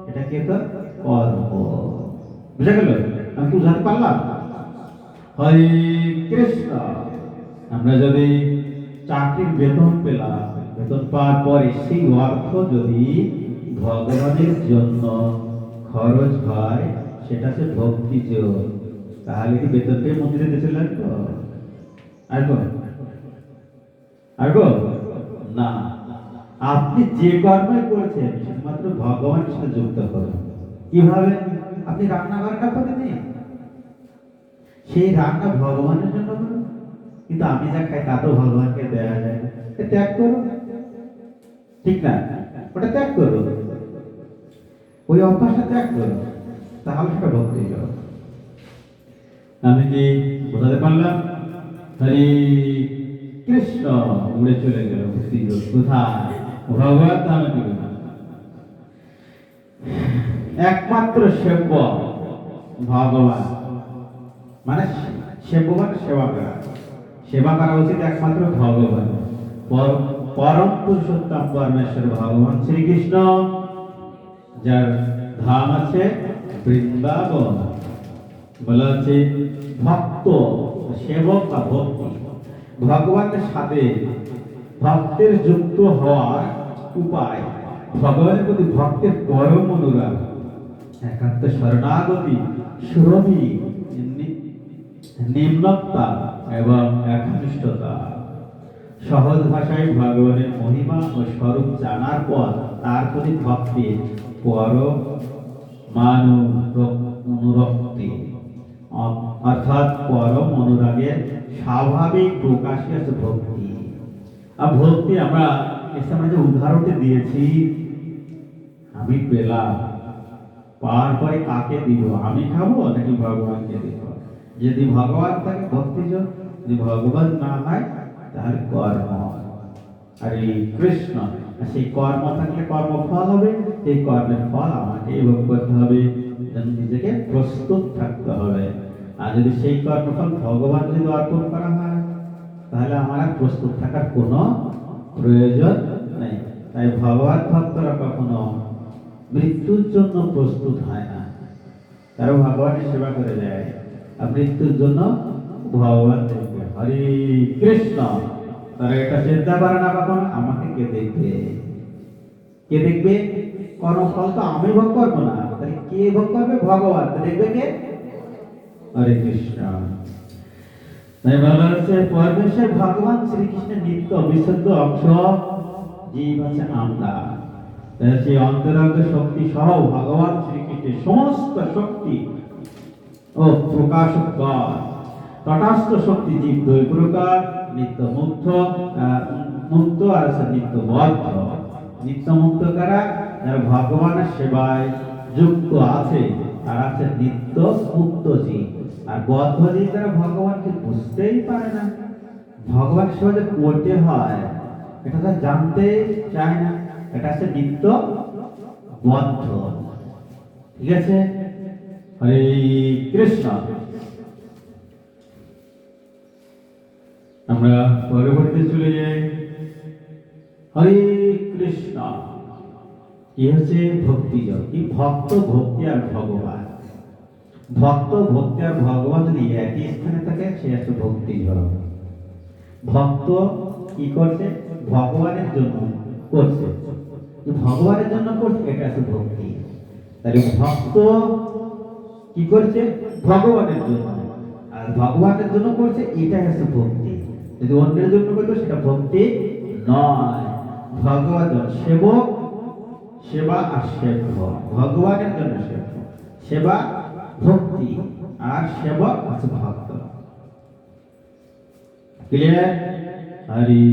এটা কি হতো? কর্ম। বুঝা গেল? আমি কি বুঝাতে পারলাম? হরে কৃষ্ণ। আমরা যদি চাকরির বেতন পেলাম, বেতন পাওয়ার পরে সেই অর্থ যদি ভগবানের জন্য খরচ হয়, সেটা হচ্ছে ভক্তি যোগ। তাহলে কি বেতন পেয়ে মন্দিরে দিতে লাগবে? আসবো না। আপনি যে কর্মই করছেন শুধুমাত্র ভগবানের সাথে যুক্ত করুন। কিভাবে? আপনি রান্নাঘরটা করে দিন, সেই রান্না ভগবানের জন্য করুন। কিন্তু আমি যা খাই তা তো ভগবানকে দেওয়া যায় না, ত্যাগ করুন। ঠিক না? ওটা ত্যাগ করুন, ওই অভ্যাসটা ত্যাগ করুন, তাহলে সেটা ভক্তি যোগ। আমি কি বোঝাতে পারলাম? হরে কৃষ্ণ। উড়ে চলে গেল ভক্তি যোগ। কোথায়? ভগবান ধামে দিবে না। একমাত্র সেব্য ভগবান, মানে সেব্য মানে সেবা করা। সেবা করা উচিত একমাত্র ভগবান। পরম পুরুষোত্তম পরমেশ্বর ভগবান শ্রীকৃষ্ণ, যার ধাম আছে বৃন্দাবন। বলা আছে ভক্ত সেবক বা ভক্তি, ভগবানের সাথে ভক্তের যুক্ত হওয়ার উপায়, ভগবানের প্রতি ভক্তের পরম অনুরাগ, একান্ত শরণাগতি, সুরভি, নিম্নতা এবং একনিষ্ঠতা। সহজ ভাষায় ভগবানের মহিমা ও স্বরূপ জানার পর তার প্রতি ভক্তি পরম অনুরক্তি, অর্থাৎ পরম অনুরাগের স্বাভাবিক প্রকাশই আছে ভক্তি। আর ভক্তি আমরা যে উদাহরণটি দিয়েছি, আমি পেলাম, পাওয়ার পরে কাকে দিব? আমি খাবো নাকি ভগবানকে দিব? যদি ভগবান থাকে ভক্তি যোগ, যদি ভগবান না হয় তাহলে কর্ম। আর এই কৃষ্ণ, সেই কর্ম থাকলে কর্মফল হবে, সেই কর্মের ফল আমাকে ভোগ করতে হবে, নিজেকে প্রস্তুত থাকতে হবে। আর যদি সেই কর্মফল ভগবান যদি অর্পণ করা হয়, তাহলে আমার আর প্রস্তুত থাকার কোনো প্রয়োজন নেই। তাই ভগবান ভক্তরা কখনো মৃত্যুর জন্য প্রস্তুত হয় না, তারা ভগবানের সেবা করে যায়। আর মৃত্যুর জন্য ভগবান দেখবে, হরে কৃষ্ণ, তারা এটা চিন্তা করে না কখনো আমাকে কে দেখবে, কে দেখবে? কর্মফল তো আমি ভোগ করবো না, তাহলে কে ভোগ করবে? ভগবান। দেখবে কে? হরে কৃষ্ণ। তাই বলা হচ্ছে পরমেশ্বর ভগবান শ্রীকৃষ্ণের নিত্য অবিচ্ছেদ্য অংশ জীব আছে আমরা। সেই অন্তরঙ্গ শক্তি সহ ভগবান শ্রীকৃষ্ণের সমস্ত শক্তি ও প্রকাশক তটাস্থ শক্তি জীব দুই প্রকার, নিত্য মুক্ত আর আছে নিত্য বদ্ধ। নিত্য মুক্ত কারা? যারা ভগবানের সেবায় যুক্ত আছে তারা আছে নিত্য মুক্ত জীব। আর বদ্ধ জীব যারা ভগবানকে বুঝতেই পারে না, ভগবান সেবা যে করতে হয় এটা তারা জানতে চায় না, এটা আছে নিত্য বদ্ধ। ঠিক আছে? হরে কৃষ্ণ। আমরা পরবর্তী চলে যাই। হরে কৃষ্ণ। কি হচ্ছে ভক্তি যোগ? কি ভক্ত, ভক্তি আর ভগবান। ভক্ত, ভক্তি আর ভগবান যদি একই স্থানে থাকে সে হচ্ছে ভক্তি যোগ। ভক্ত কি করছে? ভগবানের জন্য করছে, ভগবানের জন্য করছে, এটা হচ্ছে ভক্তি। তাহলে ভক্ত কি করছে? ভগবানের জন্য। আর ভগবানের জন্য করছে, এটা হচ্ছে ভক্তি। যদি অন্যের জন্য করতো সেটা ভক্তি নয়। ভগবান সেবক, সেবা আর সেবক, ভগবানের জন্য সেবক, সেবা ভক্তি, আর সেবক আছে ভক্ত। ক্লিয়ার? হরি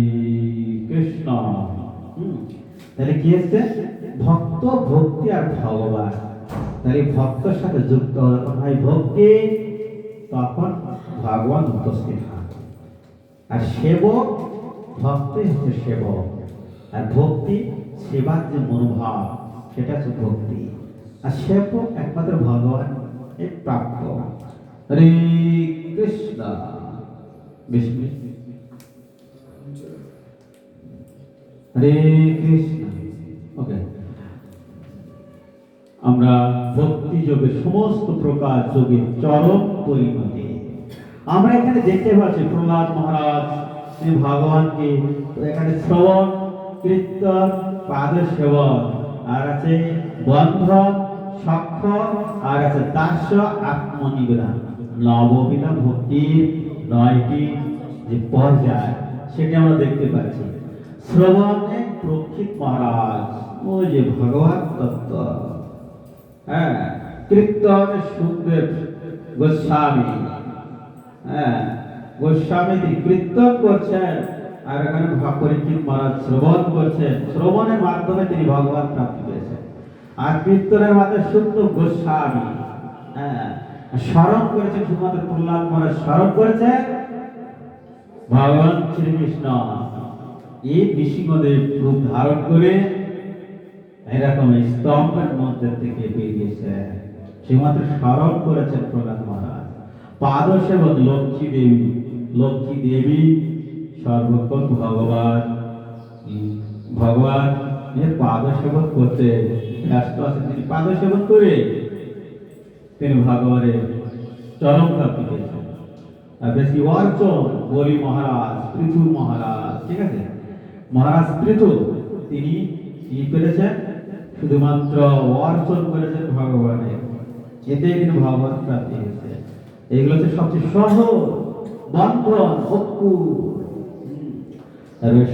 কৃষ্ণ। তাহলে কি হচ্ছে? ভক্ত, ভক্তি আর ভগবান। তাহলে ভক্তের সাথে যুক্ত যখন হয় ভক্তি, তখন ভগবান উপস্থিত হয়। আর সেবক, ভক্তি হচ্ছে সেবক, আর ভক্তি সেবার যে মনোভাব সেটা হচ্ছে ভক্তি। আর সেবক একমাত্র ভগবান এই প্রাপ্ত। হরে কৃষ্ণ। বিষ্ণু। হরে কৃষ্ণ। ওকে, আমরা ভক্তি যোগের সমস্ত প্রকার যোগের চরম পরিণতি আমরা এখানে দেখতে পাচ্ছি। প্রহ্লাদ মহারাজ ভগবানকে এখানে শ্রবণ, কীর্তন, পাদ সেবন, আর আছে বন্ধন, সখ্য, আর আছে দাস্য, আত্মনিবেদন। নববিধা ভক্তির 9টি যে পর্যায় সেটা আমরা দেখতে পাচ্ছি। শ্রবণে প্রক্ষিত মহারাজ, ও যে ভগবত তত্ত্ব। হ্যাঁ, কীর্তনে সুখদেব গোস্বামী, হ্যাঁ, গোস্বামী কীর্তন করছেন, আর এখানে পরীক্ষিত মহারাজ শ্রবণ করছেন। শ্রবণের মাধ্যমে তিনি ভগবান প্রাপ্তি পেয়েছেন। আর কীর্তনের মাধ্যমে সুখদেব গোস্বামী, হ্যাঁ, স্মরণ করেছেন। শুধুমাত্র প্রহ্লাদ মহারাজ স্মরণ করেছেন ভগবান শ্রীকৃষ্ণ এই নৃসিংহদেব রূপ ধারণ করে এরকম স্তম্ভের মধ্যে থেকে বেরিয়েছে। শুধুমাত্র স্মরণ করেছেন প্রহ্লাদ মহারাজ। পাদ সেবক লক্ষ্মী দেবী, লক্ষ্মী দেবী সর্বক্ষণ ভগবান ভগবান পাদ সেবন করতে ব্যস্ত আছেন, তিনি পাদ সেবন করে তিনি ভগবানের চরম প্রাপ্তি পেয়েছেন। আর বেশি অর্চন বলি মহারাজ, পৃথু মহারাজ, ঠিক আছে, মহারাজ পৃথু তিনি কি পেরেছেন, শুধুমাত্র অর্চন করেছেন ভগবানের, এতে কিন্তু ভগবান প্রাপ্তি হয়েছে। এগুলো হচ্ছে সবচেয়ে সহজ বন্ধন, অক্ষু,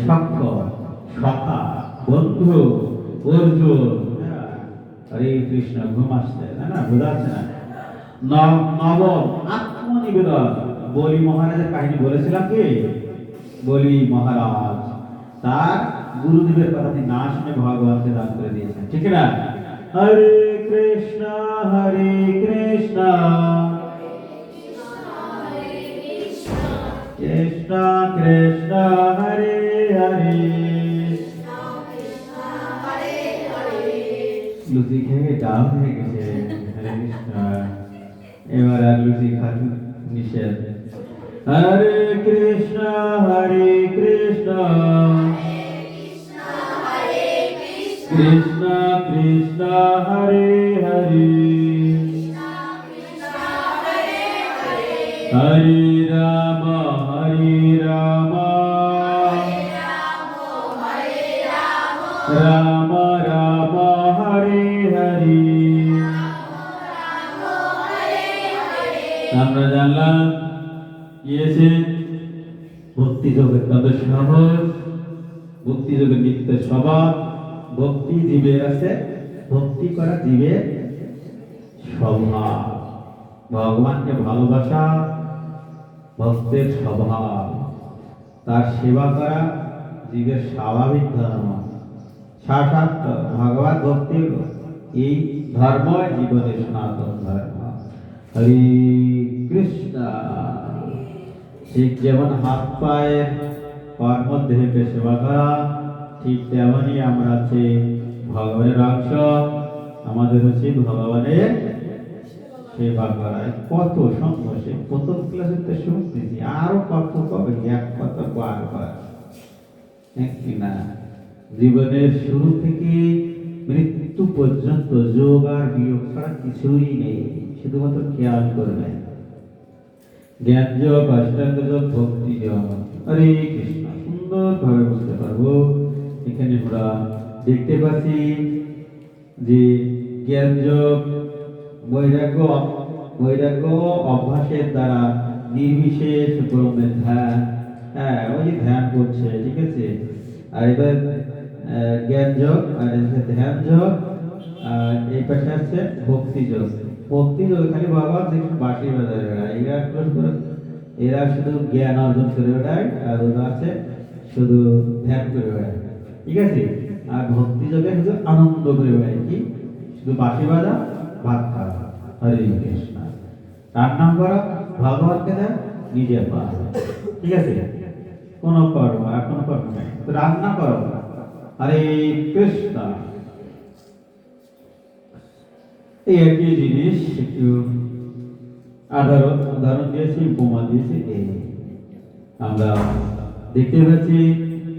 সাক্ষ্য, সখা, বন্ধু, অর্জুন। হরে কৃষ্ণ, ঘুম আসছে না, বোঝাচ্ছে না। নবম আত্মনিবেদন, বলি মহারাজের কাহিনী বলেছিলাম কি, বলি মহারাজ তার গুরুদেবের কথা তিনি না শুনে ভগবানকে দান করে দিয়েছেন, ঠিক না? হরে কৃষ্ণ হরে কৃষ্ণ কৃষ্ণ কৃষ্ণ হরে হরে। লুচি খেয়ে ডাল হয়ে গেছে। হরে কৃষ্ণ, এবার আর লুচি খাওয়া নিষেধ। হরে কৃষ্ণ কৃষ্ণ কৃষ্ণ হরে হরে, হরে রাম রাম রাম হরে হরে। আমরা জানলাম ইয়েছে ভক্তি যোগের কত সহজ, ভক্তি যোগের নিত্য স্বভাব, ভক্তি জীবের আছে, ভক্তি করা জীবের স্বভাব, ভগবানকে ভালোবাসা ভক্তের স্বভাব, তার সেবা করা জীবের স্বাভাবিক ধর্ম। সাক্ষাৎ ভগবত ভক্তি এই ধর্ম জীবনের সনাতন ধর্ম। হরে কৃষ্ণ। ঠিক যেমন হাত পায়ের কর্ম দেহকে সেবা করা, ঠিক তেমনই আমরা হচ্ছে ভগবানের অংশ, আমাদের হচ্ছে ভগবানের সেবা করা। কত সংঘর্ষে প্রথম ক্লাসে তো শুনতেছি, আরো কত কবে এক কত বার না। জীবনের শুরু থেকে মৃত্যু পর্যন্ত যোগ আর বিয়োগ ছাড়া কিছুই নেই, শুধুমাত্র খেয়াল করবেন। জ্ঞান যোগ, অষ্টাঙ্গ যোগ, ভক্তি যোগ। হরে কৃষ্ণ, সুন্দর ভাবে বুঝতে পারবো। এখানে আমরা দেখতে পাচ্ছি যে জ্ঞান যোগ বৈরাগ্য অভ্যাসের দ্বারা নির্বিশেষ ব্রহ্মের ধ্যান, হ্যাঁ ওই ধ্যান করছে, ঠিক আছে। আর এবার জ্ঞান যোগ, আর ধ্যান যোগ, আর এই পাশে আছে ভক্তি যোগ। ভক্তি যোগ খালি বাবা যেখানে বাঁশি বাজারে বেড়ায়, এরা শুধু জ্ঞান অর্জন করে বেড়ায়, আর ওরা আছে শুধু ধ্যান করে বেড়ায়, ঠিক আছে। আর ভক্তি যোগে শুধু আনন্দ করে বেড়ায়, কি শুধু বাঁশি বাজা, ভাত খাওয়া। হরে কৃষ্ণ। রান্না করা, ভগবানকে দেয়, নিজে পাওয়া, ঠিক আছে। কোন কর্ম, এখন কর্ম নেই, রান্না করো। হরে কৃষ্ণ। এই একই জিনিস একটু উদাহরণ দিয়েছি, উপমা দিয়েছি। আমরা দেখতে পাচ্ছি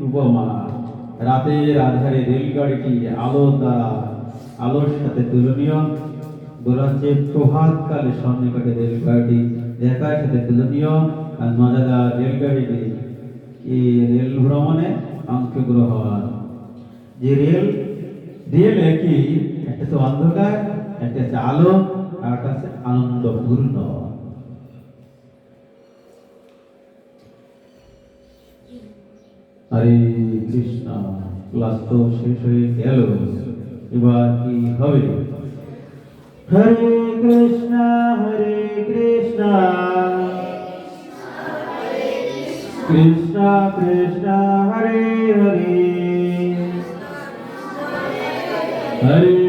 উপমা, রাতের আধারে রেলগাড়িটি আলোর সাথে তুলনীয়। বলা হচ্ছে প্রভাত কালে সন্নিকটে রেলগাড়িটি দেখার সাথে তুলনীয়। আর মজাদার রেলগাড়িটি এই রেল ভ্রমণে অংশগ্রহণ। যে রেল একই, একটা হচ্ছে অন্ধকার, একটা হচ্ছে আলো, আর একটা হচ্ছে আনন্দপূর্ণ। হরে কৃষ্ণ। ক্লাস তো শেষ হয়ে গেল, এবার কি হবে? হরে কৃষ্ণ কৃষ্ণ কৃষ্ণ হরে হরে, হরে